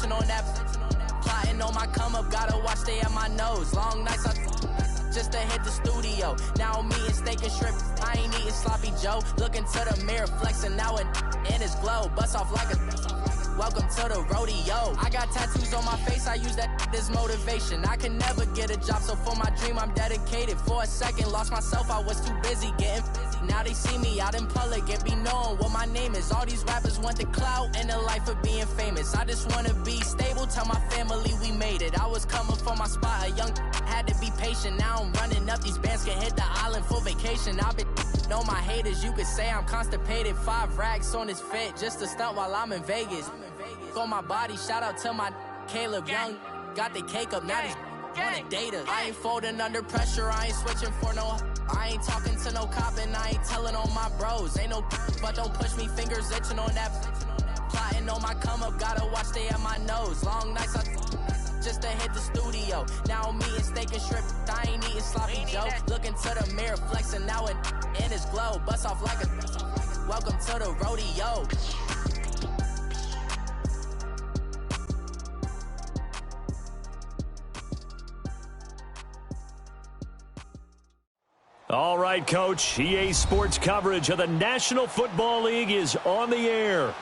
snitching on that. Plotting on my come up, gotta watch stay at my nose. Long nights just to hit the studio. Now I'm eating steak and shrimp. I ain't eating sloppy Joe. Looking to the mirror, flexing now in his glow. Bust off like a welcome to the rodeo. I got tattoos on my face, I use that as motivation. I can never get a job, so for my dream I'm dedicated. For a second, lost myself, I was too busy getting busy. Now they see me out in public and be knowing what my name is. All these rappers want the clout and the life of being famous. I just wanna be stable, tell my family we made it. I was coming for my spot, a young had to be patient. Now I'm running up, these bands can hit the island for vacation. I've been on my haters, you could say I'm constipated. 5 racks on his fit, just to stunt while I'm in Vegas. On my body, shout out to my Caleb Young. Got the cake up, now these wanna date us. I ain't folding under pressure, I ain't switching for no. I ain't talking to no cop and I ain't telling on my bros. Ain't no but don't push me, fingers itching on that. Plotting on my come up, gotta watch stay at my nose. Long nights just to hit the studio. Now I'm eating steak and shrimp, I ain't eating sloppy Joe. Looking to the mirror, flexing now in his glow. Bust off like a welcome to the rodeo. All right, Coach, EA Sports coverage of the National Football League is on the air.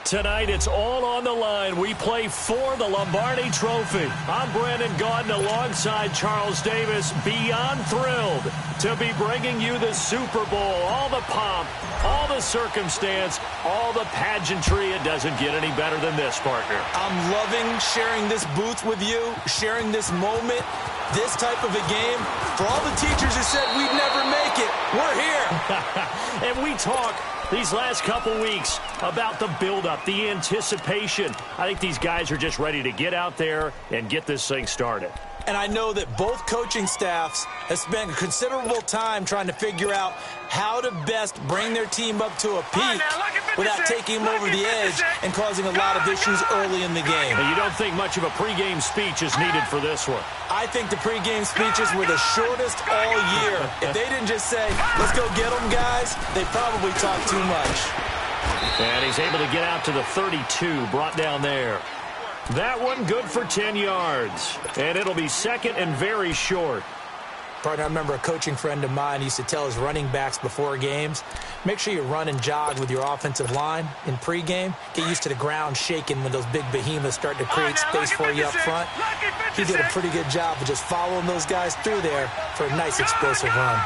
Tonight, it's all on the line. We play for the Lombardi Trophy. I'm Brandon Gaudin alongside Charles Davis. Beyond thrilled to be bringing you the Super Bowl. All the pomp, all the circumstance, all the pageantry. It doesn't get any better than this, partner. I'm loving sharing this booth with you, sharing this moment, this type of a game. For all the teachers who said we'd never make it, we're here. And we talk these last couple weeks about the buildup, the anticipation. I think these guys are just ready to get out there and get this thing started. And I know that both coaching staffs have spent considerable time trying to figure out how to best bring their team up to a peak without taking them over the edge and causing a lot of issues early in the game. And you don't think much of a pregame speech is needed for this one? I think the pregame speeches were the shortest all year. If they didn't just say, let's go get them, guys, they probably talked too much. And he's able to get out to the 32, brought down there. That one good for 10 yards. And it'll be second and very short. Partner, I remember a coaching friend of mine used to tell his running backs before games, make sure you run and jog with your offensive line in pregame. Get used to the ground shaking when those big behemoths start to create space for you up front. He did a pretty good job of just following those guys through there for a nice explosive run.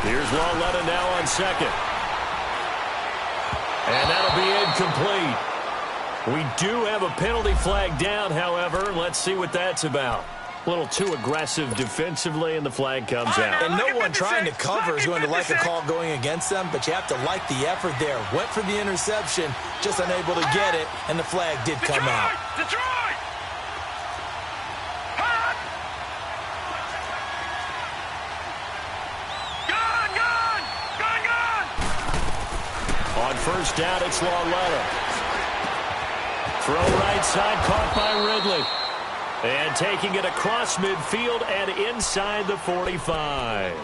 Here's Lauletta now on second. And that'll be incomplete. We do have a penalty flag down, however. Let's see what that's about. A little too aggressive defensively, and the flag comes out. And no one trying to cover is going to like a call going against them, but you have to like the effort there. Went for the interception, just unable to get it, and the flag did come out. On first down, it's Lauletta. Throw right side, caught by Ridley. And taking it across midfield and inside the 45.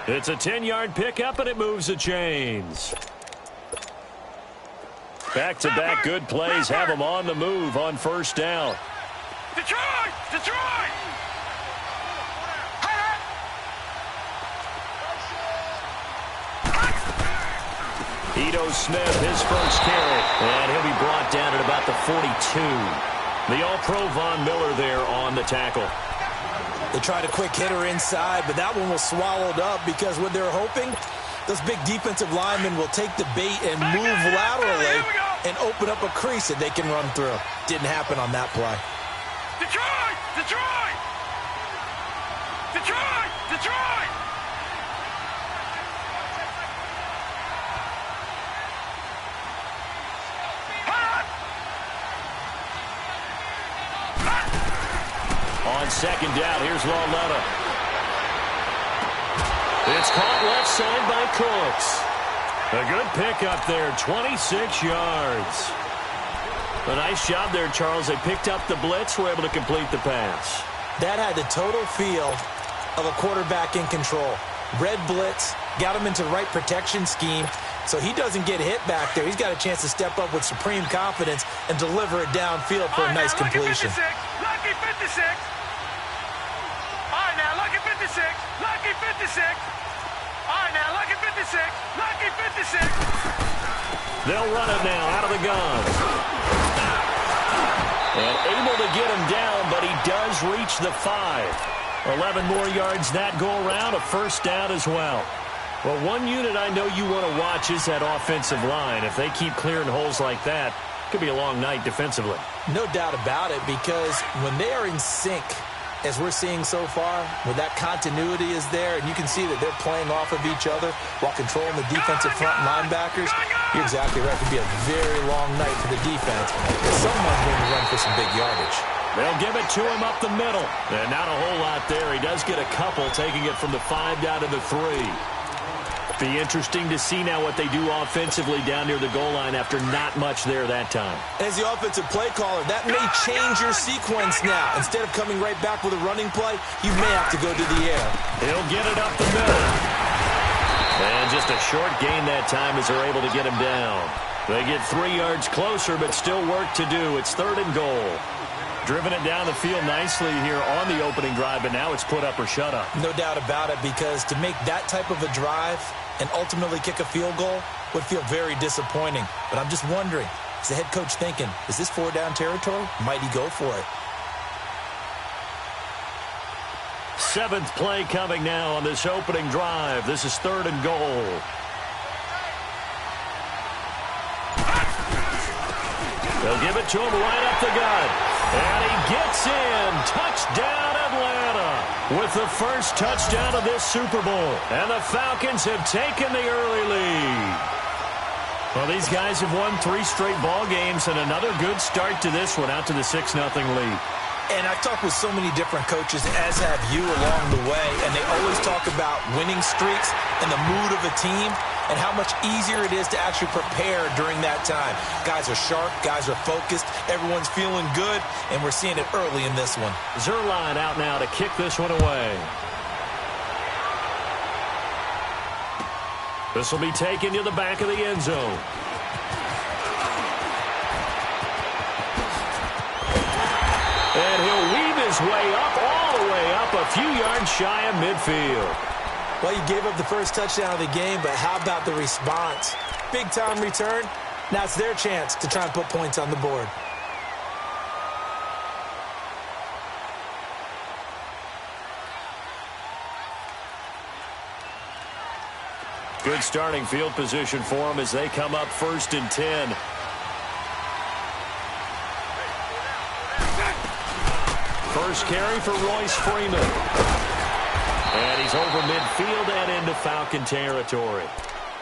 It's a 10-yard pickup, and it moves the chains. Back-to-back good plays have them on the move on first down. Detroit! Detroit! Ito Smith, his first carry. And he'll be brought down at about the 42. The All-Pro Von Miller there on the tackle. They tried a quick hitter inside, but that one was swallowed up because what they're hoping, those big defensive linemen will take the bait and move laterally and open up a crease that they can run through. Didn't happen on that play. Detroit! Detroit! Detroit! Detroit! On second down, here's Lauletta. It's caught left side by Cooks. A good pickup there, 26 yards. A nice job there, Charles. They picked up the blitz, were able to complete the pass. That had the total feel of a quarterback in control. Red blitz, got him into the right protection scheme, so he doesn't get hit back there. He's got a chance to step up with supreme confidence and deliver it downfield for a nice completion. Lucky 56. All right, now, lucky 56. Lucky 56. All right, now, lucky 56. Lucky 56. They'll run it now out of the gun. And able to get him down, but he does reach the 5. 11 more yards that go around, a first down as well. Well, one unit I know you want to watch is that offensive line. If they keep clearing holes like that, it could be a long night defensively. No doubt about it, because when they are in sync, as we're seeing so far, where that continuity is there, and you can see that they're playing off of each other while controlling the defensive front linebackers, you're exactly right. It could be a very long night for the defense, and someone's going to run for some big yardage. They'll give it to him up the middle. And not a whole lot there. He does get a couple, taking it from the 5 down to the 3. Be interesting to see now what they do offensively down near the goal line after not much there that time. As the offensive play caller, that may change your sequence now. Instead of coming right back with a running play, you may have to go to the air. He'll get it up the middle. And just a short gain that time as they're able to get him down. They get 3 yards closer, but still work to do. It's 3rd and goal. Driven it down the field nicely here on the opening drive, but now it's put up or shut up. No doubt about it, because to make that type of a drive and ultimately kick a field goal would feel very disappointing. But I'm just wondering, is the head coach thinking, is this 4-down territory? Might he go for it? 7th play coming now on this opening drive. This is 3rd and goal. They'll give it to him right up the gut. And he gets in. Touchdown, Atlanta. With the first touchdown of this Super Bowl. And the Falcons have taken the early lead. Well, these guys have won 3 straight ball games and another good start to this one, out to the 6-0 lead. And I've talked with so many different coaches, as have you along the way, and they always talk about winning streaks and the mood of a team and how much easier it is to actually prepare during that time. Guys are sharp, guys are focused, everyone's feeling good, and we're seeing it early in this one. Zerline out now to kick this one away. This will be taken to the back of the end zone. And he'll weave his way up, all the way up, a few yards shy of midfield. Well, you gave up the first touchdown of the game, but how about the response? Big-time return. Now it's their chance to try and put points on the board. Good starting field position for them as they come up 1st and 10. First carry for Royce Freeman. And he's over midfield and into Falcon territory.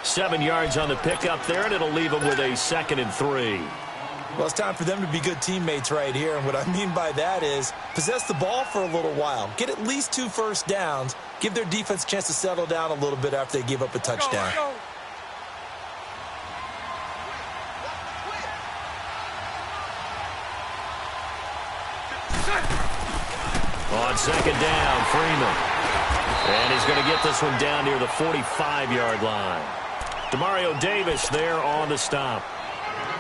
7 yards on the pickup there, and it'll leave him with a 2nd and 3. Well, it's time for them to be good teammates right here. And what I mean by that is possess the ball for a little while. Get at least 2 first downs. Give their defense a chance to settle down a little bit after they give up a touchdown. Go. On 2nd down, Freeman. And he's going to get this one down near the 45-yard line. Demario Davis there on the stop.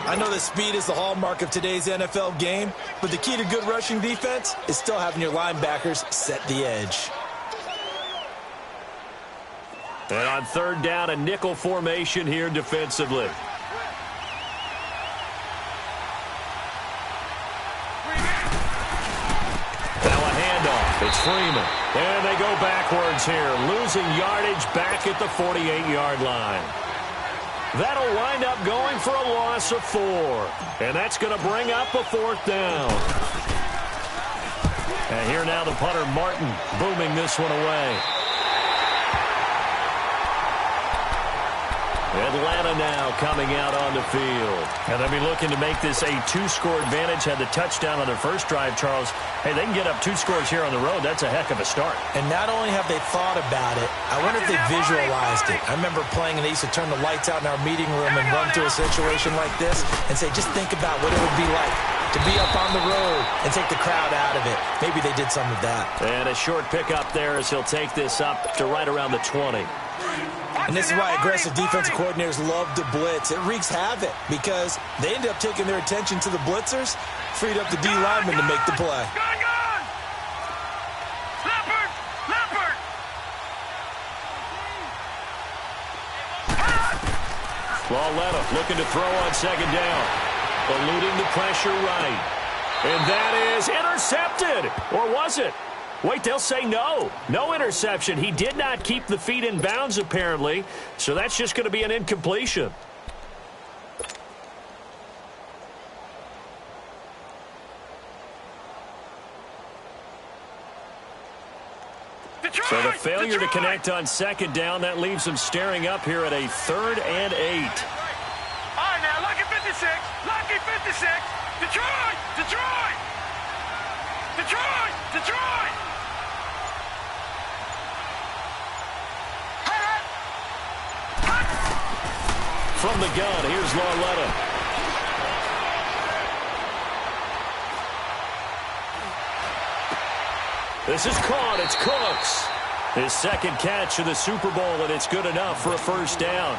I know that speed is the hallmark of today's NFL game, but the key to good rushing defense is still having your linebackers set the edge. And on 3rd down, a nickel formation here defensively. It's Freeman. And they go backwards here, losing yardage back at the 48-yard line. That'll wind up going for a loss of 4. And that's going to bring up a 4th down. And here now the punter, Martin, booming this one away. Atlanta now coming out on the field. And they'll be looking to make this a 2-score advantage. Had the touchdown on their first drive, Charles. Hey, they can get up 2 scores here on the road. That's a heck of a start. And not only have they thought about it, I wonder if they visualized it. I remember playing, and they used to turn the lights out in our meeting room and run through a situation like this and say, just think about what it would be like to be up on the road and take the crowd out of it. Maybe they did some of that. And a short pickup there as he'll take this up to right around the 20. And this is why aggressive defensive coordinators love to blitz. It wreaks havoc because they end up taking their attention to the blitzers, freed up the D lineman to make the play. Lauletta looking to throw on second down. Eluding the pressure right. And that is intercepted. Or was it? Wait, they'll say no. No interception. He did not keep the feet in bounds, apparently. So that's just going to be an incompletion. So the failure to connect on second down, that leaves him staring up here at a 3rd and 8. All right, now, lucky 56. Lucky 56. Detroit! Detroit! Detroit! Detroit! From the gun, here's Lauletta. This is caught. It's Cooks. His second catch of the Super Bowl, and it's good enough for a first down.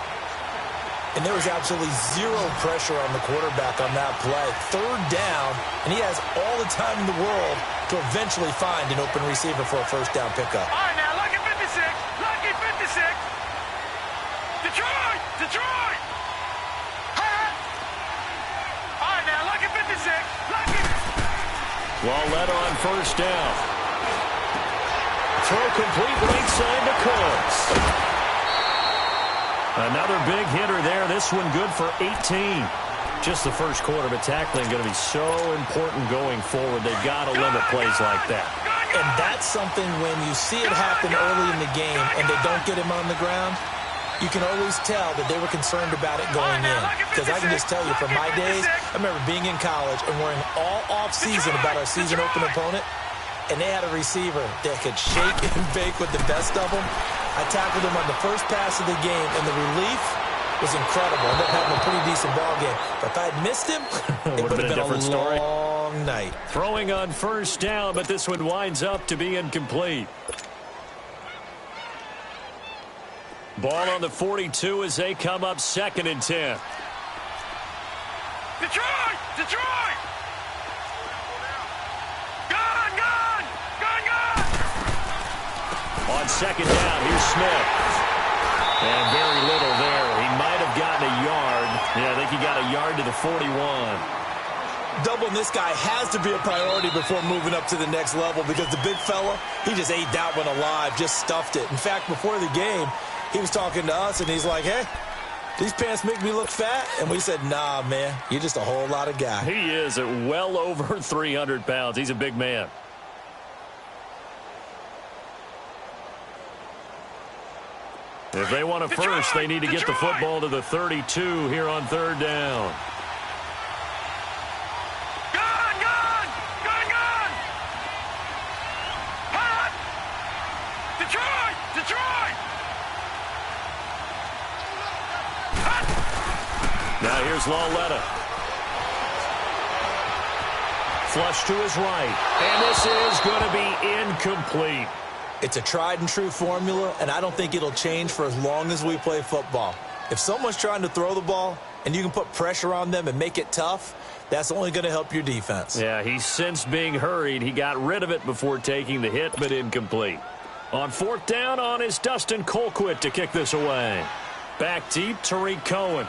And there was absolutely zero pressure on the quarterback on that play. 3rd down, and he has all the time in the world to eventually find an open receiver for a first down pickup. All right, now, lucky 56. Lucky 56. Detroit! Detroit! All right, now, lucky 56. Lucky. Lauletta on first down. Throw complete right side to Cooks. Another big hitter there. This one good for 18. Just the first quarter, but tackling going to be so important going forward. They've got to limit plays like that. And that's something when you see it happen early in the game and they don't get him on the ground, you can always tell that they were concerned about it going in. Because I can just tell you from my days, I remember being in college and worrying all off-season about our season open opponent. And they had a receiver that could shake and bake with the best of them. I tackled him on the first pass of the game, and the relief was incredible. I ended up having a pretty decent ball game. But if I had missed him, it would have been a different story. Long night. Throwing on first down, but this one winds up to be incomplete. Ball on the 42 as they come up 2nd and 10. Detroit! Detroit! On second down, here's Smith. And very little there. He might have gotten a yard. Yeah, I think he got a yard to the 41. Doubling this guy has to be a priority before moving up to the next level because the big fella, he just ate that one alive, just stuffed it. In fact, before the game, he was talking to us, and he's like, hey, these pants make me look fat. And we said, nah, man, you're just a whole lot of guy. He is at well over 300 pounds. He's a big man. If they want a first, they need to get the football to the 32 here on 3rd down. Detroit! Detroit! Now here's Lauletta. Flush to his right. And this is going to be incomplete. It's a tried-and-true formula, and I don't think it'll change for as long as we play football. If someone's trying to throw the ball and you can put pressure on them and make it tough, that's only going to help your defense. Yeah, he's since being hurried. He got rid of it before taking the hit, but incomplete. On 4th down on is Dustin Colquitt to kick this away. Back deep, Tariq Cohen.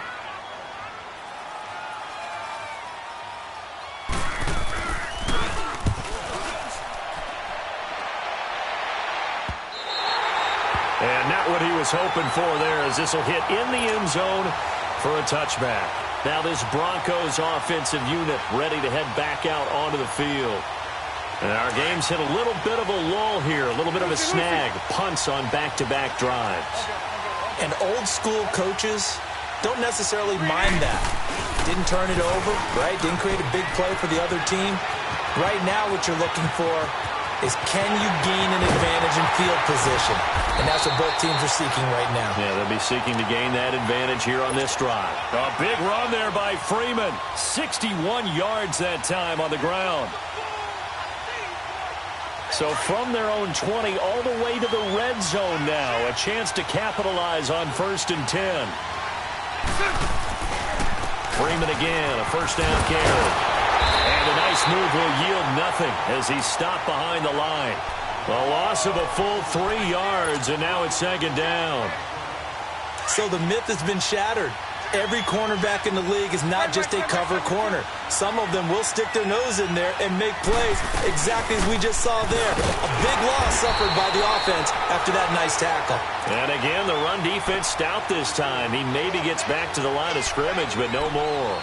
And not what he was hoping for there, as this will hit in the end zone for a touchback. Now this Broncos offensive unit ready to head back out onto the field. And our game's hit a little bit of a lull here, a little bit of a snag. Punts on back-to-back drives. And old-school coaches don't necessarily mind that. Didn't turn it over, right? Didn't create a big play for the other team. Right now what you're looking for is can you gain an advantage in field position? And that's what both teams are seeking right now. Yeah, they'll be seeking to gain that advantage here on this drive. A big run there by Freeman. 61 yards that time on the ground. So from their own 20 all the way to the red zone now. A chance to capitalize on 1st and 10. Freeman again, a first down carry. And a nice move will yield nothing as he's stopped behind the line. A loss of a full 3 yards, and now it's 2nd down. So the myth has been shattered. Every cornerback in the league is not just a cover corner. Some of them will stick their nose in there and make plays exactly as we just saw there. A big loss suffered by the offense after that nice tackle. And again, the run defense stout this time. He maybe gets back to the line of scrimmage, but no more.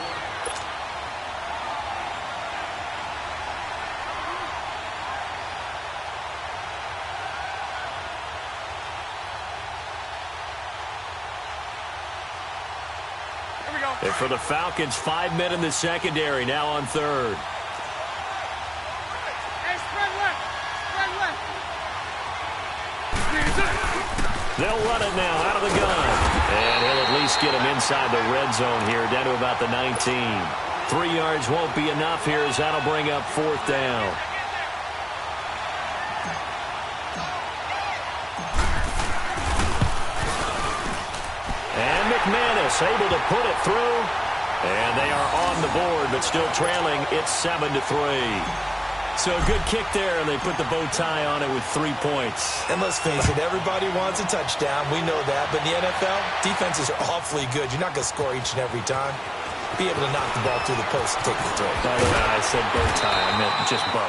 And for the Falcons, 5 men in the secondary, now on 3rd. Hey, spread left. Spread left. They'll run it now out of the gun. And he'll at least get him inside the red zone here, down to about the 19. 3 yards won't be enough here as that'll bring up 4th down. And McManus able to put it through. And they are on the board, but still trailing. It's 7-3. So a good kick there, and they put the bow tie on it with 3 points. And let's face it, everybody wants a touchdown. We know that. But in the NFL, defenses are awfully good. You're not going to score each and every time. Be able to knock the ball through the post and take the throw. By the way, I said bow tie. I meant just bow.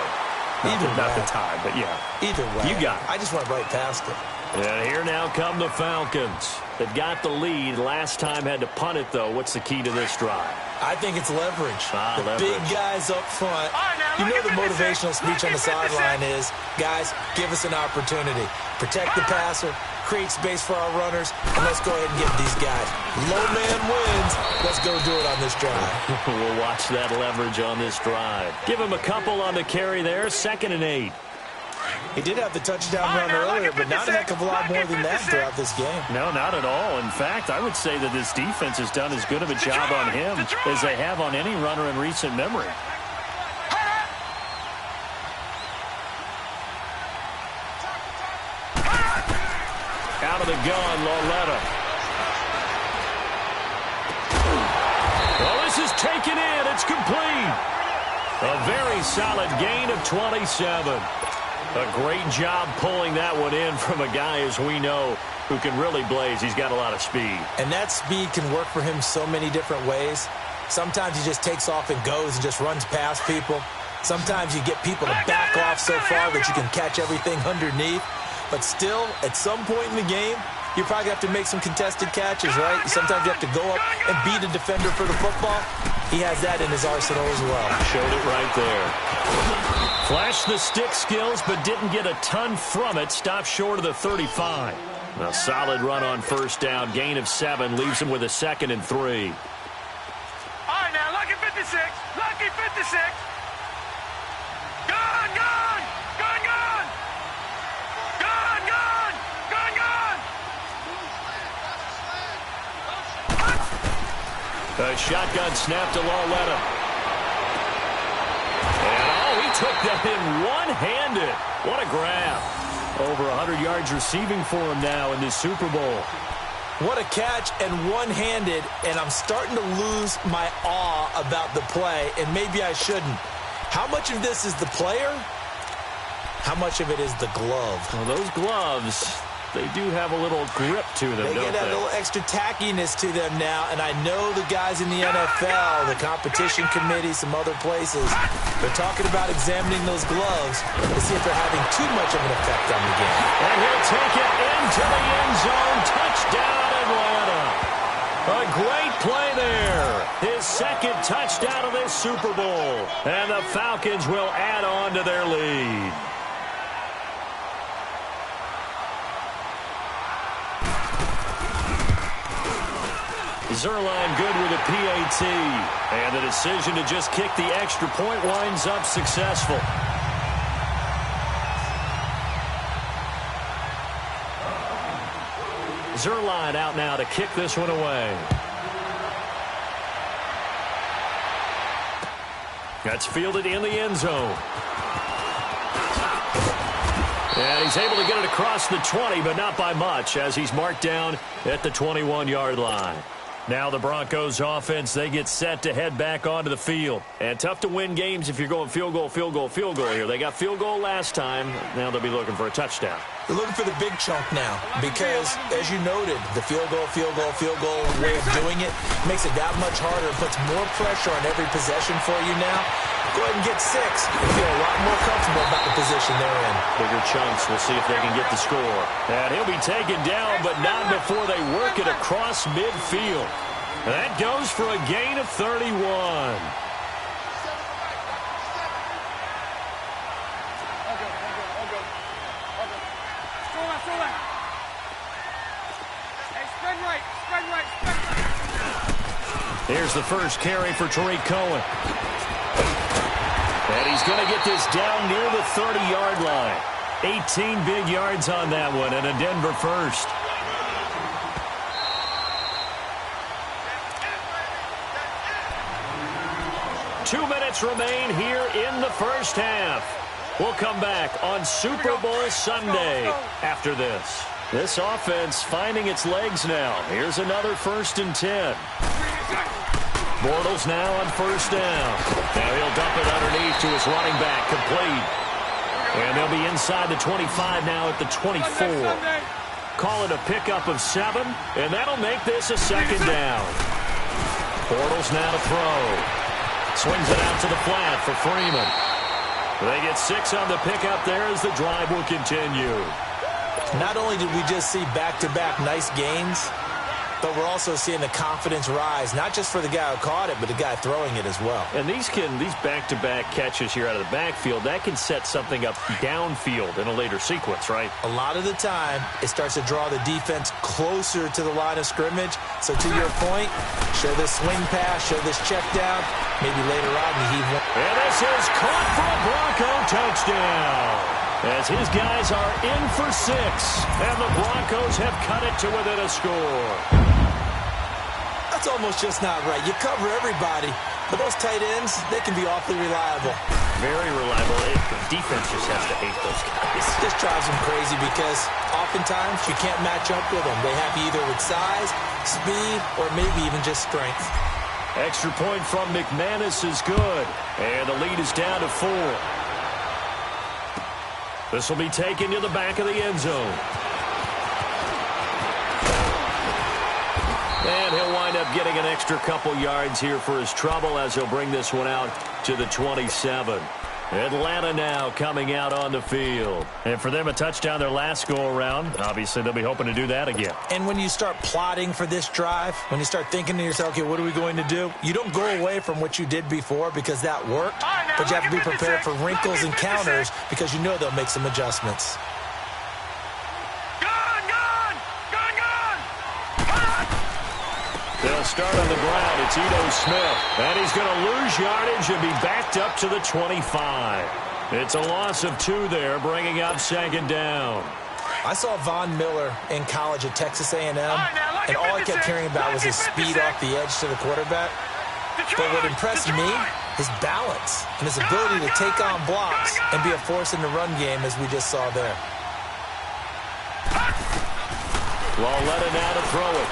Not the tie, but yeah. Either way. You got it. I just went right past it. And here now come the Falcons. They've got the lead. Last time had to punt it, though. What's the key to this drive? I think it's leverage. Leverage. Big guys up front. You know the motivational speech on the sideline is, guys, give us an opportunity. Protect the passer, create space for our runners, and let's go ahead and get these guys. Low man wins. Let's go do it on this drive. We'll watch that leverage on this drive. Give him a couple on the carry there. 2nd and 8. He did have the touchdown run earlier, but not a heck of a lot more than that throughout this game. No, not at all. In fact, I would say that this defense has done as good of a job on him as they have on any runner in recent memory. Out of the gun, Lauletta. Well, this is taken in. It's complete. A very solid gain of 27. A great job pulling that one in from a guy, as we know, who can really blaze. He's got a lot of speed. And that speed can work for him so many different ways. Sometimes he just takes off and goes and just runs past people. Sometimes you get people to back off so far that you can catch everything underneath. But still, at some point in the game, you probably have to make some contested catches, right? Sometimes you have to go up and beat a defender for the football. He has that in his arsenal as well. Showed it right there. Flashed the stick skills, but didn't get a ton from it. Stopped short of the 35. A solid run on 1st down. Gain of 7 leaves him with a 2nd and 3. All right, now, lucky 56. Lucky 56. Gun, gun. Gun, gun. Gun, gun. Gun, gun. A shotgun snap to Lauletta. Took that in one-handed. What a grab. Over 100 yards receiving for him now in this Super Bowl. What a catch and one-handed, and I'm starting to lose my awe about the play, and maybe I shouldn't. How much of this is the player? How much of it is the glove? Well, those gloves, they do have a little grip to them, They get a little extra tackiness to them now, and I know the guys in the NFL, the competition committee, some other places, they're talking about examining those gloves to see if they're having too much of an effect on the game. And he'll take it into the end zone. Touchdown, Atlanta. A great play there. His 2nd touchdown of this Super Bowl. And the Falcons will add on to their lead. Zerline good with a PAT. And the decision to just kick the extra point winds up successful. Zerline out now to kick this one away. That's fielded in the end zone. And he's able to get it across the 20, but not by much, as he's marked down at the 21-yard line. Now the Broncos offense, they get set to head back onto the field. And tough to win games if you're going field goal, field goal, field goal here. They got field goal last time. Now they'll be looking for a touchdown. They're looking for the big chunk now because, as you noted, the field goal way of doing it makes it that much harder. It puts more pressure on every possession for you now. Go ahead and get 6. You feel a lot more comfortable about the position they're in. Bigger chunks. We'll see if they can get the score. And he'll be taken down, but not before they work it across midfield. That goes for a gain of 31. Here's the first carry for Tariq Cohen. And he's going to get this down near the 30-yard line. 18 big yards on that one, and a Denver first. Two minutes remain here in the first half. We'll come back on Super Bowl Sunday after this. This offense finding its legs now. Here's another 1st and 10. Bortles now on 1st down. Now he'll dump it underneath to his running back, complete. And they'll be inside the 25 now at the 24. Call it a pickup of 7, and that'll make this a 2nd down. Bortles now to throw. Swings it out to the flat for Freeman. They get 6 on the pickup there as the drive will continue. Not only did we just see back-to-back nice gains, but we're also seeing the confidence rise, not just for the guy who caught it, but the guy throwing it as well. And these back-to-back catches here out of the backfield, that can set something up downfield in a later sequence, right? A lot of the time, it starts to draw the defense closer to the line of scrimmage. So to your point, show this swing pass, show this check down, maybe later on you heave one. And this is caught for a Bronco touchdown. As his guys are in for 6, and the Broncos have cut it to within a score. That's almost just not right. You cover everybody, but those tight ends, they can be awfully reliable. Very reliable. The defense just has to hate those guys. This drives them crazy because oftentimes you can't match up with them. They have you either with size, speed, or maybe even just strength. Extra point from McManus is good, and the lead is down to 4. This will be taken to the back of the end zone. And he'll wind up getting an extra couple yards here for his trouble as he'll bring this one out to the 27. Atlanta now coming out on the field. And for them, a touchdown their last go-around. Obviously, they'll be hoping to do that again. And when you start plotting for this drive, when you start thinking to yourself, okay, what are we going to do? You don't go away from what you did before because that worked, but you have to be prepared for wrinkles and counters because you know they'll make some adjustments. They'll start on the ground. It's Ito Smith. And he's going to lose yardage and be backed up to the 25. It's a loss of 2 there, bringing up 2nd down. I saw Von Miller in college at Texas A&M, and all I kept hearing about was his speed off the edge to the quarterback. But what impressed me, his balance and his ability to take on blocks and be a force in the run game, as we just saw there. Lauletta now to throw it.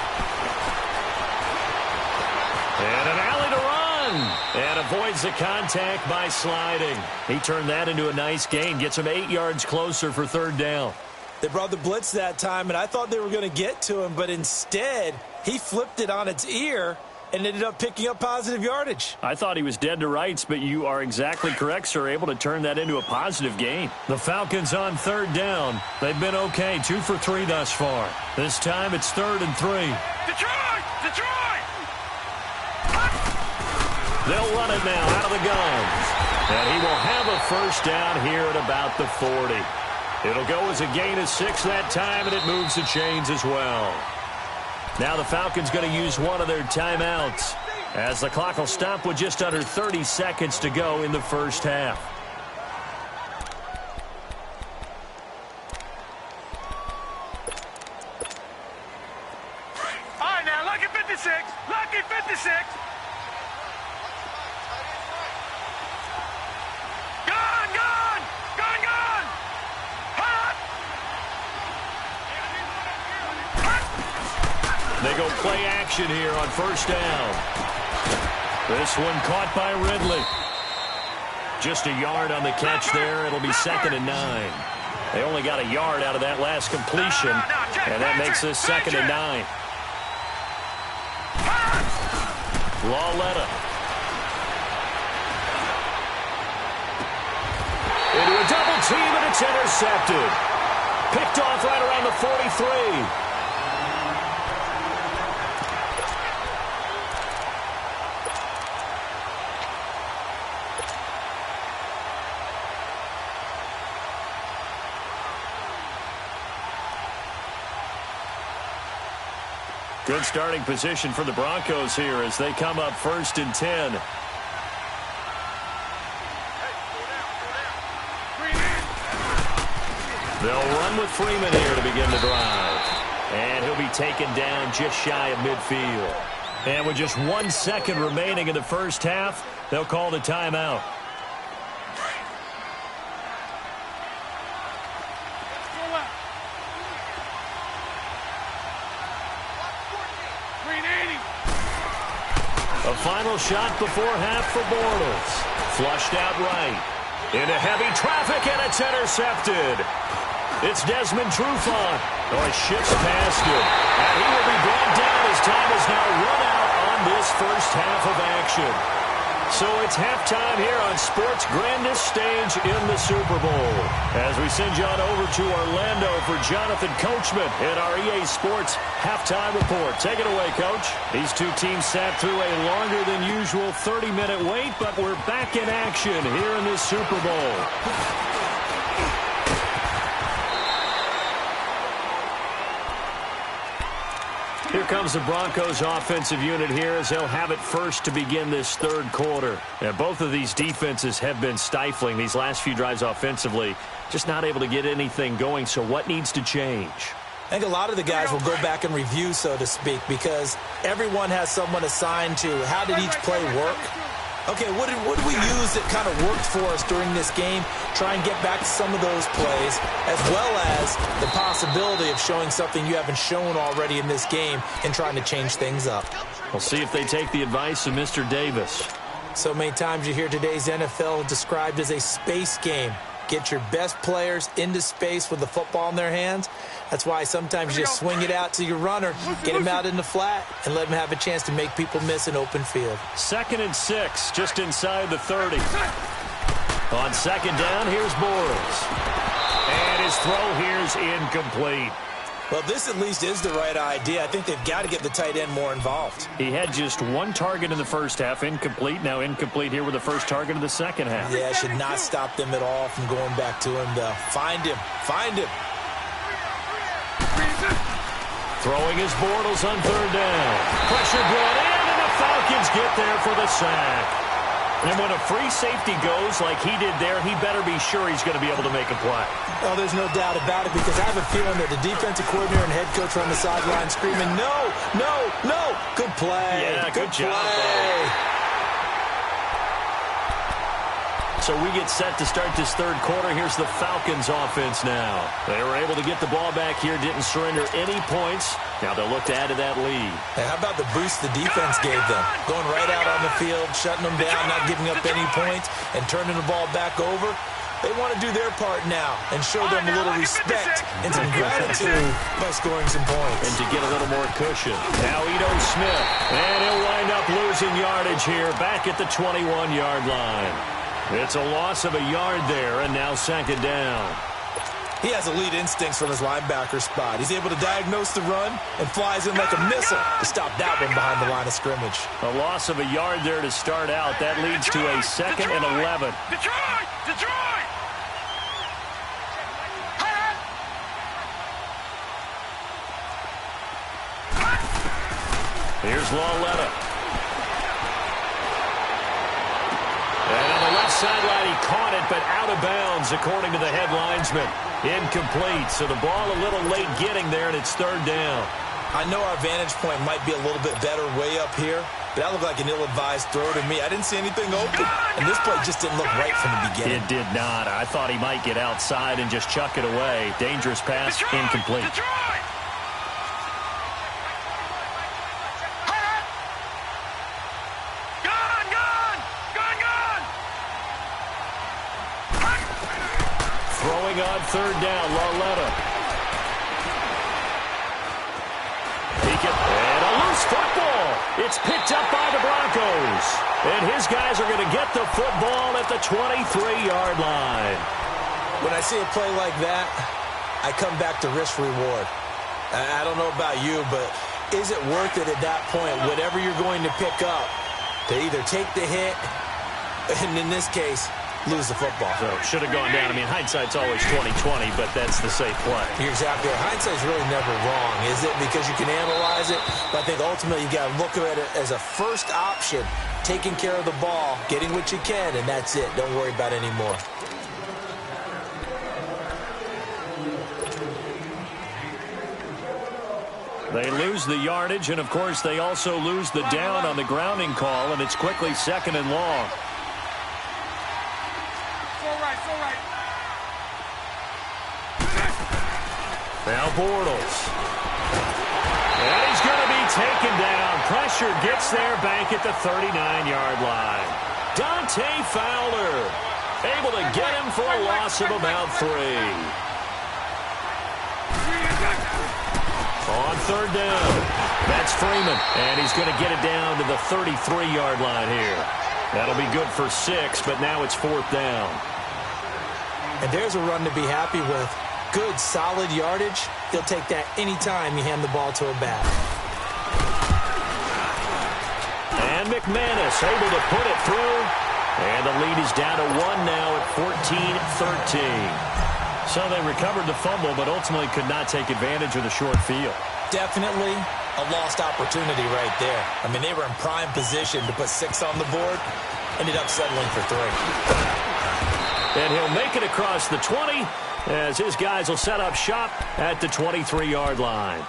And an alley to run. And avoids the contact by sliding. He turned that into a nice gain. Gets him 8 yards closer for 3rd down. They brought the blitz that time, and I thought they were going to get to him, but instead, he flipped it on its ear and ended up picking up positive yardage. I thought he was dead to rights, but you are exactly correct, sir. Able to turn that into a positive gain. The Falcons on 3rd down. They've been okay. 2 for 3 thus far. This time it's 3rd and 3. Detroit! They'll run it now out of the guns. And he will have a 1st down here at about the 40. It'll go as a gain of 6 that time, and it moves the chains as well. Now the Falcons going to use one of their timeouts as the clock will stop with just under 30 seconds to go in the first half. 56. Gun, gun! Gun, gun! Hut! They go play action here on first down. This one caught by Ridley. Just a yard on the catch there. It'll be 2nd and 9. They only got a yard out of that last completion, and that makes this 2nd and 9. Lawletta. Into a double team, and it's intercepted. Picked off right around the 43. Good starting position for the Broncos here as they come up 1st and 10. They'll run with Freeman here to begin the drive. And he'll be taken down just shy of midfield. And with just 1 second remaining in the first half, they'll call the timeout. A final shot before half for Bortles. Flushed out right. Into heavy traffic, and it's intercepted. It's Desmond Trufant. Oh, he shifts past him. And he will be brought down as time has now run out on this first half of action. So it's halftime here on sports' grandest stage in the Super Bowl. As we send you on over to Orlando for Jonathan Coachman in our EA Sports halftime report. Take it away, Coach. These two teams sat through a longer than usual 30-minute wait, but we're back in action here in this Super Bowl. Here comes the Broncos offensive unit here as they'll have it first to begin this third quarter. And both of these defenses have been stifling these last few drives offensively. Just not able to get anything going, so what needs to change? I think a lot of the guys will go back and review, so to speak, because everyone has someone assigned to how did each play work. Okay, what did we use that kind of worked for us during this game? Try and get back to some of those plays, as well as the possibility of showing something you haven't shown already in this game and trying to change things up. We'll see if they take the advice of Mr. Davis. So many times you hear today's NFL described as a space game. Get your best players into space with the football in their hands. That's why sometimes you just swing it out to your runner, get him out in the flat, and let him have a chance to make people miss an open field. 2nd and 6, just inside the 30. On 2nd down, here's Bortles. And his throw here's incomplete. Well, this at least is the right idea. I think they've got to get the tight end more involved. He had just 1 target in the first half, incomplete. Now incomplete here with the first target of the second half. Yeah, should not stop them at all from going back to him, though. Find him. Find him. Throwing his Bortles on 3rd down. Pressure brought in, and the Falcons get there for the sack. And when a free safety goes like he did there, he better be sure he's going to be able to make a play. Oh, there's no doubt about it, because I have a feeling that the defensive coordinator and head coach are on the sideline screaming, no, no, no. Good play. Yeah, good job. So we get set to start this third quarter. Here's the Falcons offense now. They were able to get the ball back here, didn't surrender any points. Now they'll look to add to that lead. Hey, how about the boost the defense gave them? Going right out on the field, shutting them down, not giving up any points, and turning the ball back over. They want to do their part now and show them a little respect and some gratitude by scoring some points. And to get a little more cushion. Now Ito Smith. And he'll wind up losing yardage here back at the 21-yard line. It's a loss of a yard there, and now 2nd down. He has elite instincts from his linebacker spot. He's able to diagnose the run and flies in like a missile to stop that one behind the line of scrimmage. A loss of a yard there to start out. That leads to a 2nd and 11. Detroit! Detroit! Here's Lawletta. And on the left sideline, he caught it, but out of bounds, according to the head linesman. Incomplete, so the ball a little late getting there, and it's 3rd down. I know our vantage point might be a little bit better way up here, but that looked like an ill-advised throw to me. I didn't see anything open, and this play just didn't look right from the beginning. It did not. I thought he might get outside and just chuck it away. Dangerous pass, incomplete. Throwing on third down, Lauletta. And a loose football. It's picked up by the Broncos. And his guys are going to get the football at the 23-yard line. When I see a play like that, I come back to risk-reward. I don't know about you, but is it worth it at that point, whatever you're going to pick up, to either take the hit, and in this case, lose the football? So should have gone down. I mean, hindsight's always 20/20, but that's the safe play. You're exactly right. Hindsight's really never wrong, is it? Because you can analyze it, but I think ultimately you got to look at it as a first option, taking care of the ball, getting what you can, and that's it. Don't worry about it anymore. They lose the yardage, and of course they also lose the down on the grounding call, and it's quickly 2nd and long. Now Bortles. And he's going to be taken down. Pressure gets there back at the 39-yard line. Dante Fowler able to get him for a loss of about 3. On third down, that's Freeman. And he's going to get it down to the 33-yard line here. That'll be good for 6, but now it's 4th down. And there's a run to be happy with. Good, solid yardage. He'll take that anytime you hand the ball to a back. And McManus able to put it through. And the lead is down to 1 now at 14-13. So they recovered the fumble, but ultimately could not take advantage of the short field. Definitely a lost opportunity right there. I mean, they were in prime position to put 6 on the board. Ended up settling for 3. And he'll make it across the 20 as his guys will set up shop at the 23-yard line.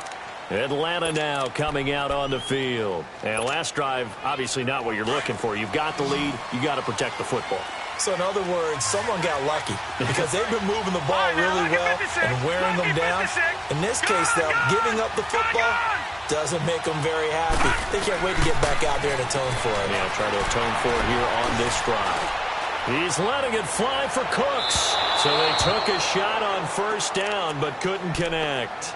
Atlanta now coming out on the field. And last drive, obviously not what you're looking for. You've got the lead. You got to protect the football. So in other words, someone got lucky because they've been moving the ball really well and wearing them down. In this case, though, giving up the football doesn't make them very happy. They can't wait to get back out there and atone for it. Yeah, try to atone for it here on this drive. He's letting it fly for Cooks. So they took a shot on first down but couldn't connect.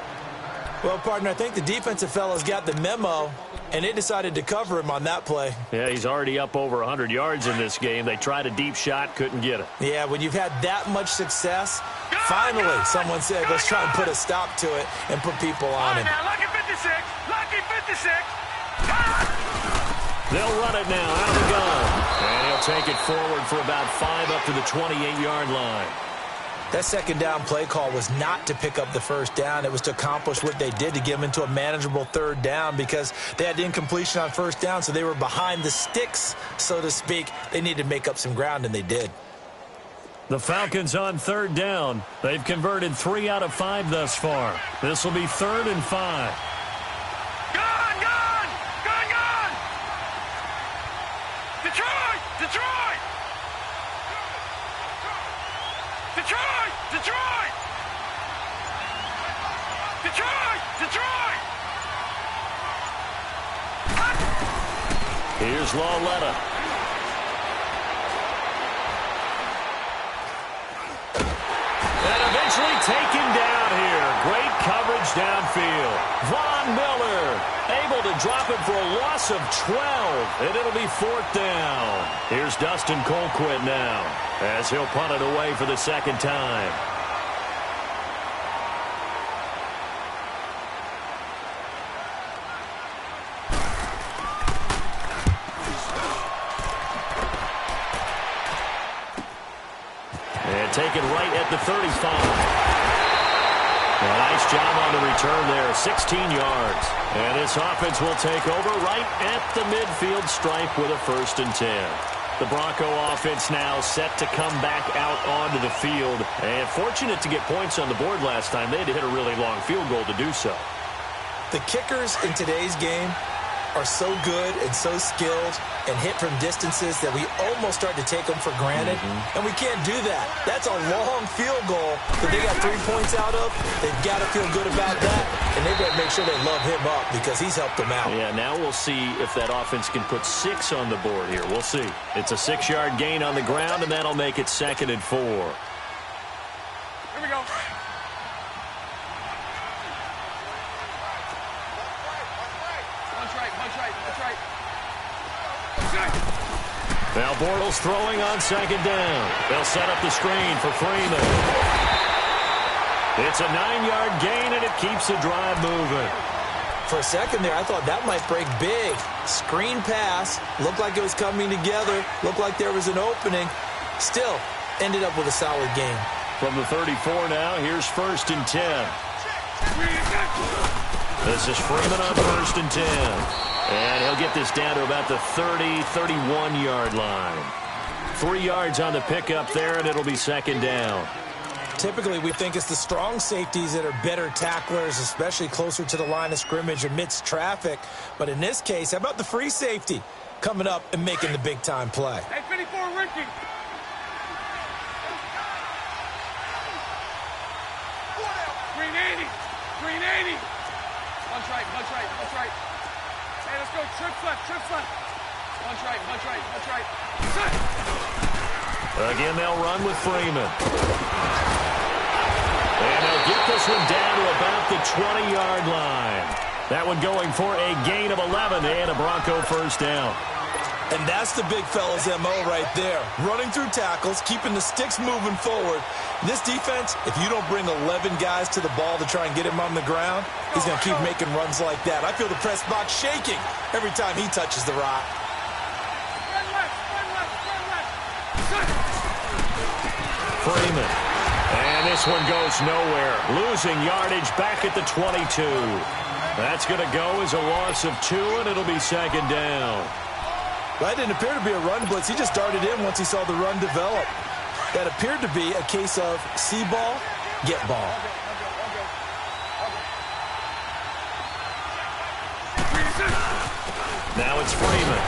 Well, partner, I think the defensive fellas got the memo, and they decided to cover him on that play. Yeah, he's already up over 100 yards in this game. They tried a deep shot, couldn't get it. Yeah, when you've had that much success, finally someone said, let's try and put a stop to it and put people on him. Now, lucky 56, lucky 56. They'll run it now out of the gun. And he'll take it forward for about 5 up to the 28-yard line. That second down play call was not to pick up the first down. It was to accomplish what they did, to get them into a manageable third down, because they had incompletion on first down, so they were behind the sticks, so to speak. They needed to make up some ground, and they did. The Falcons on third down. They've converted 3 out of 5 thus far. This will be 3rd and 5. Detroit! Detroit! Detroit! Detroit! Detroit! Detroit! Here's Lauletta. And eventually taken down here. Great coverage downfield. Von Miller able to drop it for a loss of 12, and it'll be 4th down. Here's Dustin Colquitt now as he'll punt it away for the second time. And taken right at the 35. A nice job on the return there, 16 yards. And this offense will take over right at the midfield stripe with a 1st and 10. The Bronco offense now set to come back out onto the field. And fortunate to get points on the board last time. They had to hit a really long field goal to do so. The kickers in today's game are so good and so skilled and hit from distances that we almost start to take them for granted, and we can't do that. That's a long field goal that they got 3 points out of. They've got to feel good about that, and they better make sure they love him up because he's helped them out. Yeah, now we'll see if that offense can put 6 on the board here. We'll see. It's a 6-yard gain on the ground, and that'll make it 2nd and 4. Here we go. Now Bortles throwing on 2nd down. They'll set up the screen for Freeman. It's a 9-yard gain, and it keeps the drive moving. For a second there, I thought that might break big. Screen pass, looked like it was coming together, looked like there was an opening. Still, ended up with a solid game. From the 34 now, here's 1st and 10. This is Freeman on 1st and 10. And he'll get this down to about the 30, 31-yard line. 3 yards on the pickup there, and it'll be 2nd down. Typically, we think it's the strong safeties that are better tacklers, especially closer to the line of scrimmage amidst traffic. But in this case, how about the free safety coming up and making the big-time play? Hey, 54, Ricky. Green 80. Green 80. Bunch right, bunch right, bunch right. Hey, let's go. Trips left, trips left. Bunch right, bunch right, bunch right. Again, they'll run with Freeman. And they'll get this one down to about the 20-yard line. That one going for a gain of 11 and a Bronco 1st down. And that's the big fella's MO right there. Running through tackles, keeping the sticks moving forward. This defense, if you don't bring 11 guys to the ball to try and get him on the ground, he's going to keep making runs like that. I feel the press box shaking every time he touches the rock. Freeman. And this one goes nowhere. Losing yardage back at the 22. That's going to go as a loss of 2, and it'll be 2nd down. That didn't appear to be a run blitz. He just darted in once he saw the run develop. That appeared to be a case of see ball, get ball. Now it's Freeman.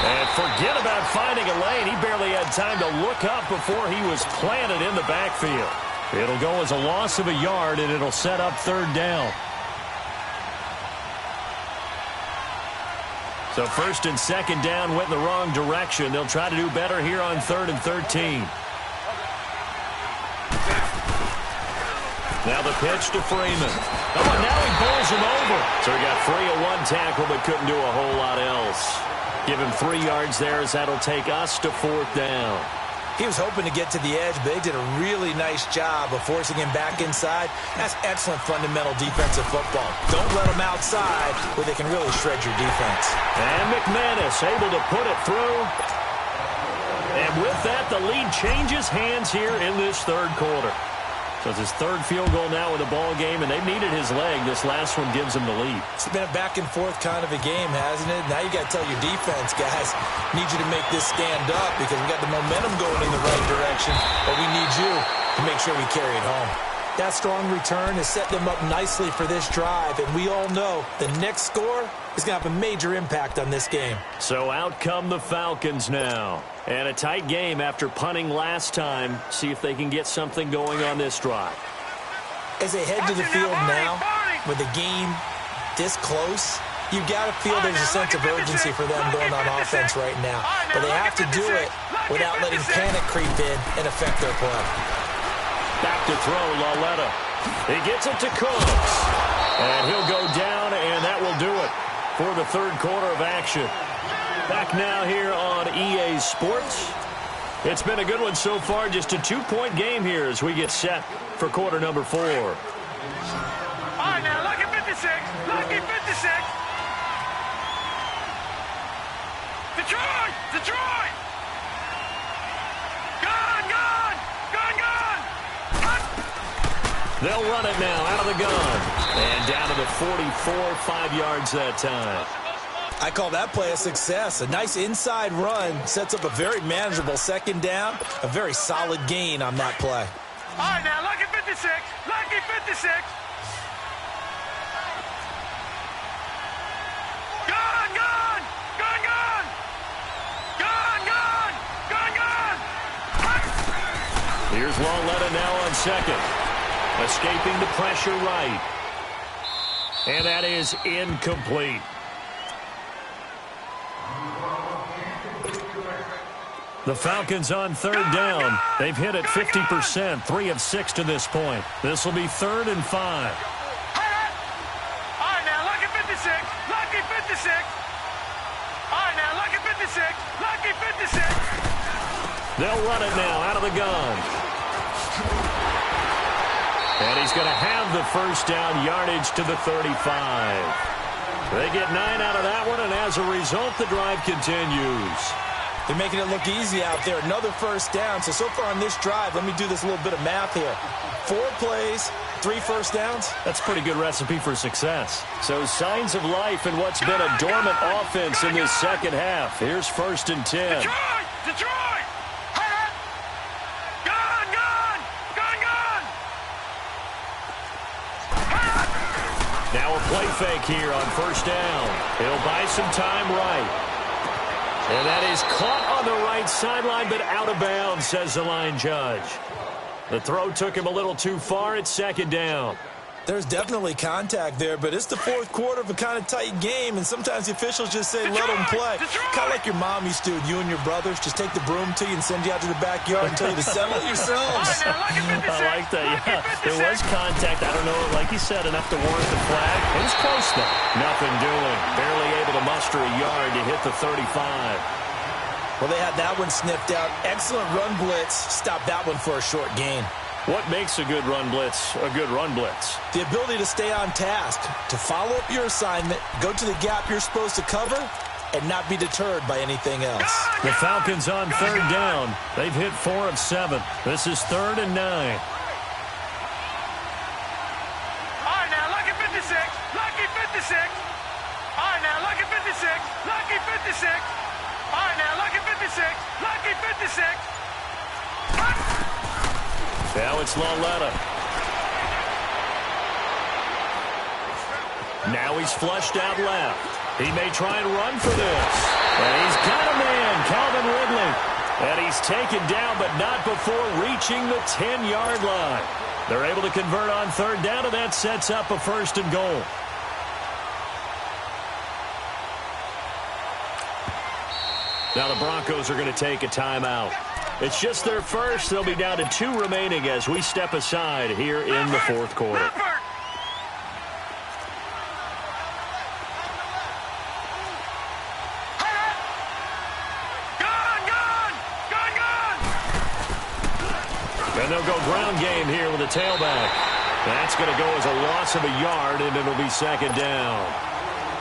And forget about finding a lane. He barely had time to look up before he was planted in the backfield. It'll go as a loss of a yard, and it'll set up 3rd down. So 1st and 2nd down went in the wrong direction. They'll try to do better here on 3rd and 13. Now the pitch to Freeman. Oh, and now he bowls him over. So he got free of 1 tackle but couldn't do a whole lot else. Give him 3 yards there as that'll take us to 4th down. He was hoping to get to the edge, but they did a really nice job of forcing him back inside. That's excellent fundamental defensive football. Don't let them outside where they can really shred your defense. And McManus able to put it through. And with that, the lead changes hands here in this 3rd quarter. So it's his 3rd field goal now with the ball game, and they've needed his leg. This last one gives him the lead. It's been a back-and-forth kind of a game, hasn't it? Now you got to tell your defense, guys, need you to make this stand up because we got the momentum going in the right direction, but we need you to make sure we carry it home. That strong return has set them up nicely for this drive, and we all know the next score is going to have a major impact on this game. So out come the Falcons now. And a tight game after punting last time. See if they can get something going on this drive. As they head to the field now, with the game this close, you've got to feel there's a sense of urgency for them going on offense right now. But they have to do it without letting panic creep in and affect their play. Back to throw, Lauletta. He gets it to Cooks. And he'll go down, and that will do it for the 3rd quarter of action. Back now here on EA Sports. It's been a good one so far. Just a 2-point game here as we get set for quarter number 4. All right, now, lucky 56. Lucky 56. Detroit! Detroit! Gun! Gun! Gun! Gun! Gun! They'll run it now out of the gun. And down to the 44, 5 yards that time. I call that play a success. A nice inside run sets up a very manageable 2nd down. A very solid gain on that play. All right, now, lucky 56. Lucky 56. Gun! Here's Lauletta now on second. Escaping the pressure right. And that is incomplete. The Falcons on third down. They've hit it 50%, 3 of 6 to this point. This will be 3rd and 5. All right, now, lucky 56. Lucky 56. All right, now, lucky 56. Lucky 56. They'll run it now out of the gun. And he's going to have the first down, yardage to the 35. They get 9 out of that one, and as a result, the drive continues. They're making it look easy out there. Another first down. So far on this drive, let me do this little bit of math here. 4 plays, 3 first downs. That's a pretty good recipe for success. So signs of life in what's been a dormant offense in this second half. Here's 1st and 10. Detroit! Gone! Now a play fake here on first down. He'll buy some time right. And that is caught on the right sideline, but out of bounds, says the line judge. The throw took him a little too far. It's 2nd down. There's definitely contact there, but it's the 4th quarter of a kind of tight game, and sometimes the officials just say, let them play. Kind of like your mom used to with you and your brothers. Just take the broom to you and send you out to the backyard and tell you to settle it yourselves. I like that, yeah. There was contact. I don't know, like you said, enough to warrant the flag. It was close, though. Nothing doing. Barely able to muster a yard to hit the 35. Well, they had that one sniffed out. Excellent run blitz. Stopped that one for a short gain. What makes a good run blitz a good run blitz? The ability to stay on task, to follow up your assignment, go to the gap you're supposed to cover, and not be deterred by anything else. The Falcons on third down. They've hit 4 of 7. This is 3rd and 9. All right, now, lucky 56. Lucky 56. All right, now, lucky 56. Lucky 56. All right, now, lucky 56. Lucky 56. Now it's Lauletta. Now he's flushed out left. He may try and run for this. And he's got a man, Calvin Ridley. And he's taken down, but not before reaching the 10-yard line. They're able to convert on third down, and that sets up a 1st and goal. Now the Broncos are going to take a timeout. It's just their first. They'll be down to 2 remaining as we step aside here in the 4th quarter. And they'll go ground game here with a tailback. That's going to go as a loss of a yard, and it'll be 2nd down.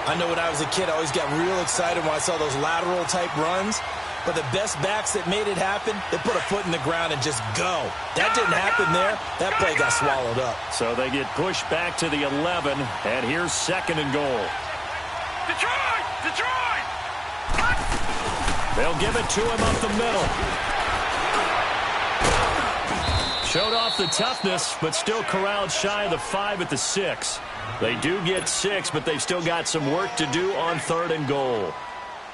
I know when I was a kid, I always got real excited when I saw those lateral-type runs. But the best backs that made it happen, they put a foot in the ground and just go. That didn't happen there. That play got swallowed up. So they get pushed back to the 11, and here's 2nd and goal. Detroit! They'll give it to him up the middle. Showed off the toughness, but still corralled shy of the 5 at the 6. They do get 6, but they've still got some work to do on 3rd and goal.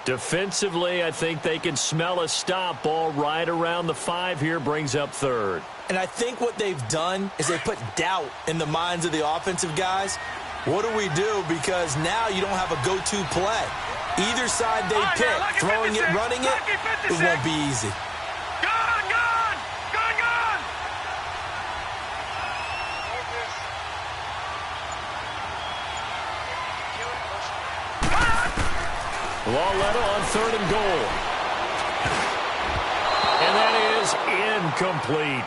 Defensively, I think they can smell a stop. Ball right around the 5 here, brings up 3rd. And I think what they've done is they put doubt in the minds of the offensive guys. What do we do? Because now you don't have a go-to play. Either side they pick, throwing it, running it, it won't be easy. Lauletta on 3rd and goal. And that is incomplete.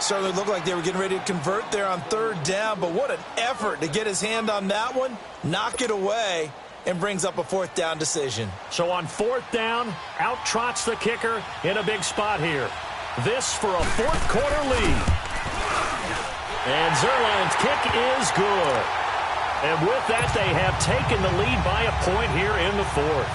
Certainly looked like they were getting ready to convert there on 3rd down, but what an effort to get his hand on that one, knock it away, and brings up a 4th down decision. So on 4th down, out trots the kicker in a big spot here. This for a 4th quarter lead. And Zerline's kick is good. And with that, they have taken the lead by a point here in the 4th.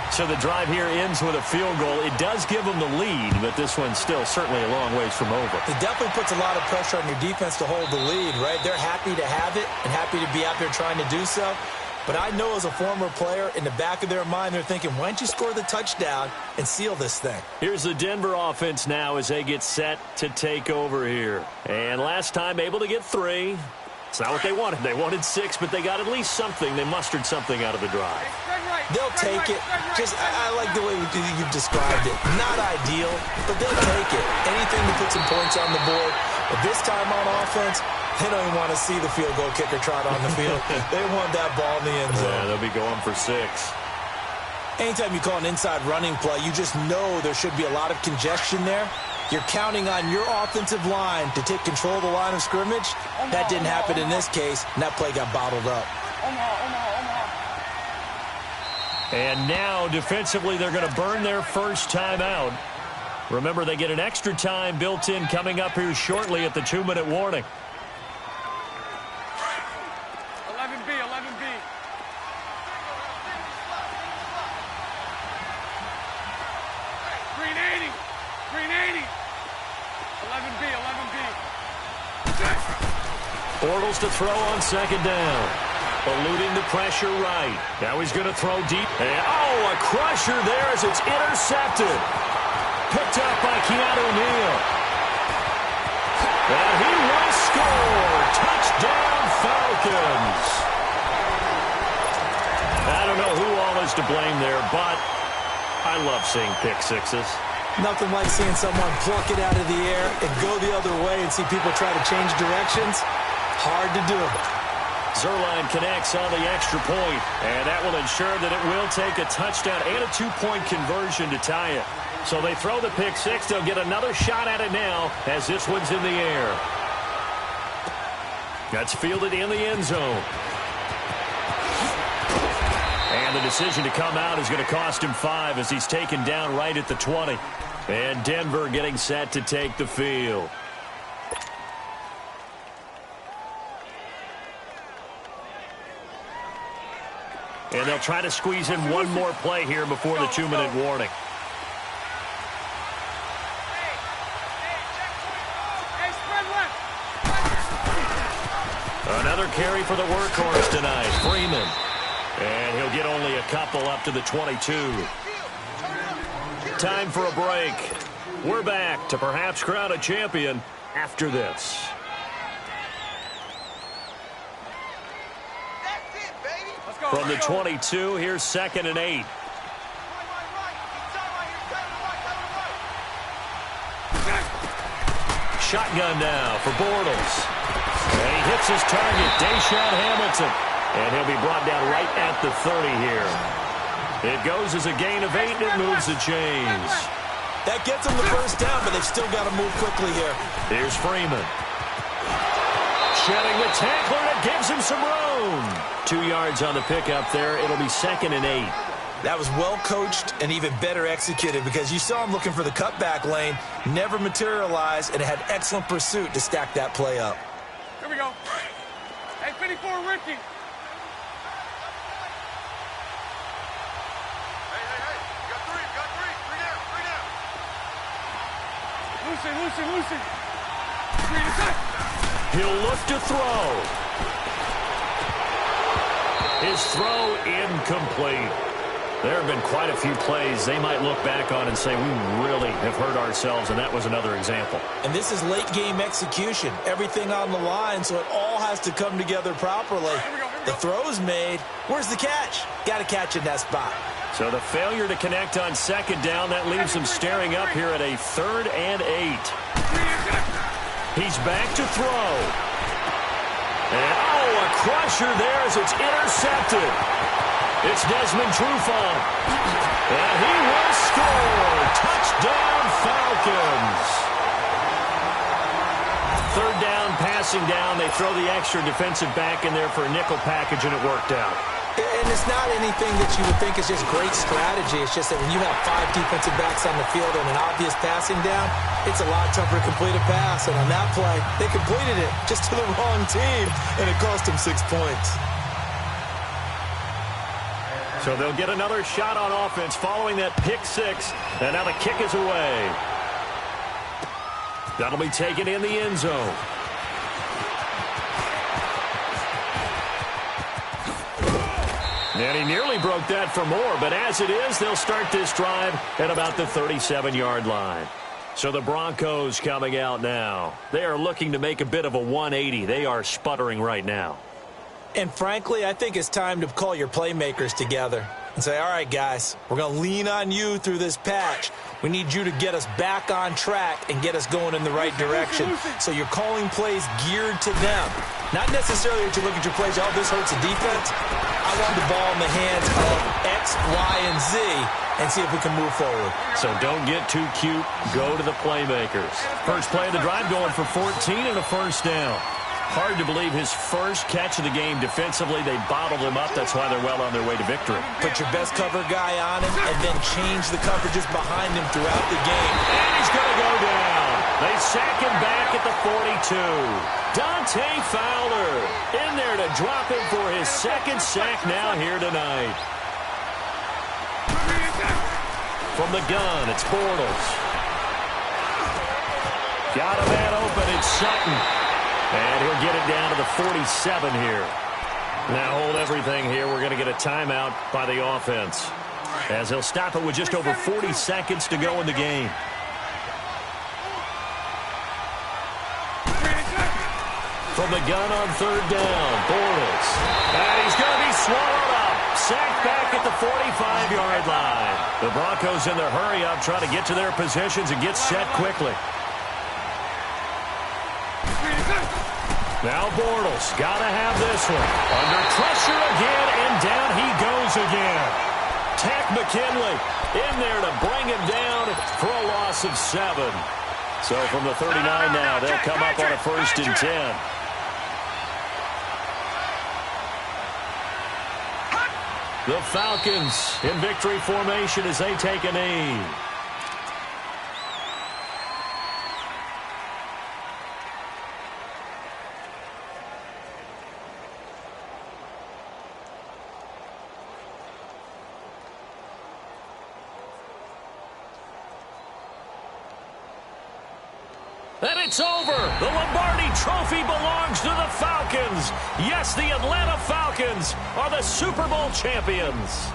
So the drive here ends with a field goal. It does give them the lead, but this one's still certainly a long ways from over. It definitely puts a lot of pressure on your defense to hold the lead, right? They're happy to have it and happy to be out there trying to do so. But I know as a former player, in the back of their mind, they're thinking, why don't you score the touchdown and seal this thing? Here's the Denver offense now as they get set to take over here. And last time able to get 3. It's not what they wanted. They wanted 6, but they got at least something. They mustered something out of the drive. They'll take it. I like the way you've described it. Not ideal, but they'll take it. Anything to put some points on the board. But this time on offense, they don't even want to see the field goal kicker trot on the field. They want that ball in the end zone. Yeah, they'll be going for 6. Anytime you call an inside running play, you just know there should be a lot of congestion there. You're counting on your offensive line to take control of the line of scrimmage. That didn't happen in this case, and that play got bottled up. And now, defensively, they're going to burn their first timeout. Remember, they get an extra time built in coming up here shortly at the 2-minute warning. 11B, 11B. Green 80, green 80. 11B, 11B. Bortles to throw on second down. Eluding the pressure right. Now he's going to throw deep. And, a crusher there as it's intercepted. Picked up by Keanu Neal. And he will score. Touchdown, Falcons. I don't know who all is to blame there, but I love seeing pick sixes. Nothing like seeing someone pluck it out of the air and go the other way and see people try to change directions. Hard to do. Zerline connects on the extra point, and that will ensure that it will take a touchdown and a 2-point conversion to tie it. So they throw the pick six. They'll get another shot at it now as this one's in the air. That's fielded in the end zone. And the decision to come out is going to cost him 5 as he's taken down right at the 20. And Denver getting set to take the field. And they'll try to squeeze in one more play here before the 2-minute warning. Another carry for the workhorse tonight, Freeman. And he'll get only a couple up to the 22. Time for a break. We're back to perhaps crown a champion after this. From the 22, here's 2nd and 8. Shotgun now for Bortles. And he hits his target, Deshaun Hamilton. And he'll be brought down right at the 30 here. It goes as a gain of 8, and it moves the chains. That gets them the first down, but they've still got to move quickly here. Here's Freeman. Shedding the tackler, and it gives him some room. 2 yards on the pickup there. It'll be 2nd and 8. That was well coached and even better executed because you saw him looking for the cutback lane, never materialized, and had excellent pursuit to stack that play up. Here we go. Hey, 54, Ricky. Lucy. He'll look to throw. His throw incomplete. There have been quite a few plays they might look back on and say, we really have hurt ourselves, and that was another example. And this is late-game execution. Everything on the line, so it all has to come together properly. The throw's made. Where's the catch? Got to catch in that spot. So the failure to connect on 2nd down, that leaves him staring up here at a 3rd and 8. He's back to throw. And, a crusher there as it's intercepted. It's Desmond Trufant. And he will score. Touchdown, Falcons. 3rd down, passing down. They throw the extra defensive back in there for a nickel package, and it worked out. And it's not anything that you would think is just great strategy. It's just that when you have 5 defensive backs on the field and an obvious passing down, it's a lot tougher to complete a pass. And on that play, they completed it just to the wrong team, and it cost them 6 points. So they'll get another shot on offense following that pick six. And now the kick is away. That'll be taken in the end zone. And he nearly broke that for more, but as it is, they'll start this drive at about the 37-yard line. So the Broncos coming out now. They are looking to make a bit of a 180. They are sputtering right now. And frankly, I think it's time to call your playmakers together and say, all right, guys, we're going to lean on you through this patch. We need you to get us back on track and get us going in the right direction. So you're calling plays geared to them. Not necessarily that you look at your plays, oh, this hurts the defense. I want the ball in the hands of X, Y, and Z and see if we can move forward. So don't get too cute. Go to the playmakers. First play of the drive going for 14 and a first down. Hard to believe his first catch of the game defensively. They bottled him up. That's why they're well on their way to victory. Put your best cover guy on him and then change the coverages behind him throughout the game. And he's going to go down. They sack him back at the 42. Dante Fowler in there to drop him for his second sack now here tonight. From the gun, it's Bortles. Got a man open, it's Sutton. And he'll get it down to the 47 here. Now hold everything here. We're going to get a timeout by the offense, as he'll stop it with just over 40 seconds to go in the game. From the gun on third down, Bortles. And he's going to be swallowed up. Sacked back at the 45-yard line. The Broncos in their hurry-up trying to get to their positions and get set quickly. Now Bortles, got to have this one. Under pressure again, and down he goes again. Tack McKinley in there to bring him down for a loss of 7. So from the 39 now, they'll come up on a 1st and 10. The Falcons in victory formation as they take a knee. And it's over. The Lombardi Trophy belongs to the Falcons. Yes, the Atlanta Falcons are the Super Bowl champions.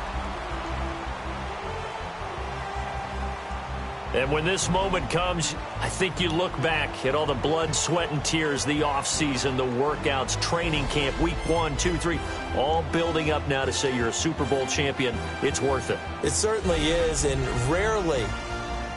And when this moment comes, I think you look back at all the blood, sweat, and tears, the offseason, the workouts, training camp, week 1, 2, 3, all building up now to say you're a Super Bowl champion. It's worth it. It certainly is, and rarely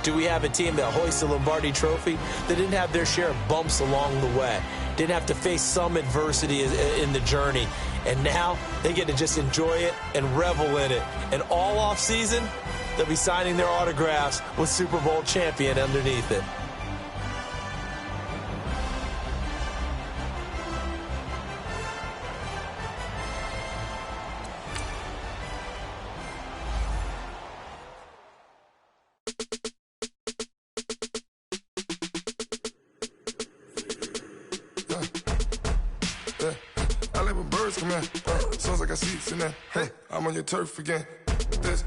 do we have a team that hoists the Lombardi Trophy that didn't have their share of bumps along the way, didn't have to face some adversity in the journey, and now they get to just enjoy it and revel in it. And all offseason, they'll be signing their autographs with Super Bowl champion underneath it. Sounds like I see it in there. Hey, I'm on your turf again. This,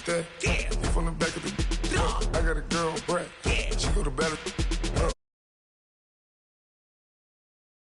that, you from the back of the. I got a girl, Brad. She go to battle.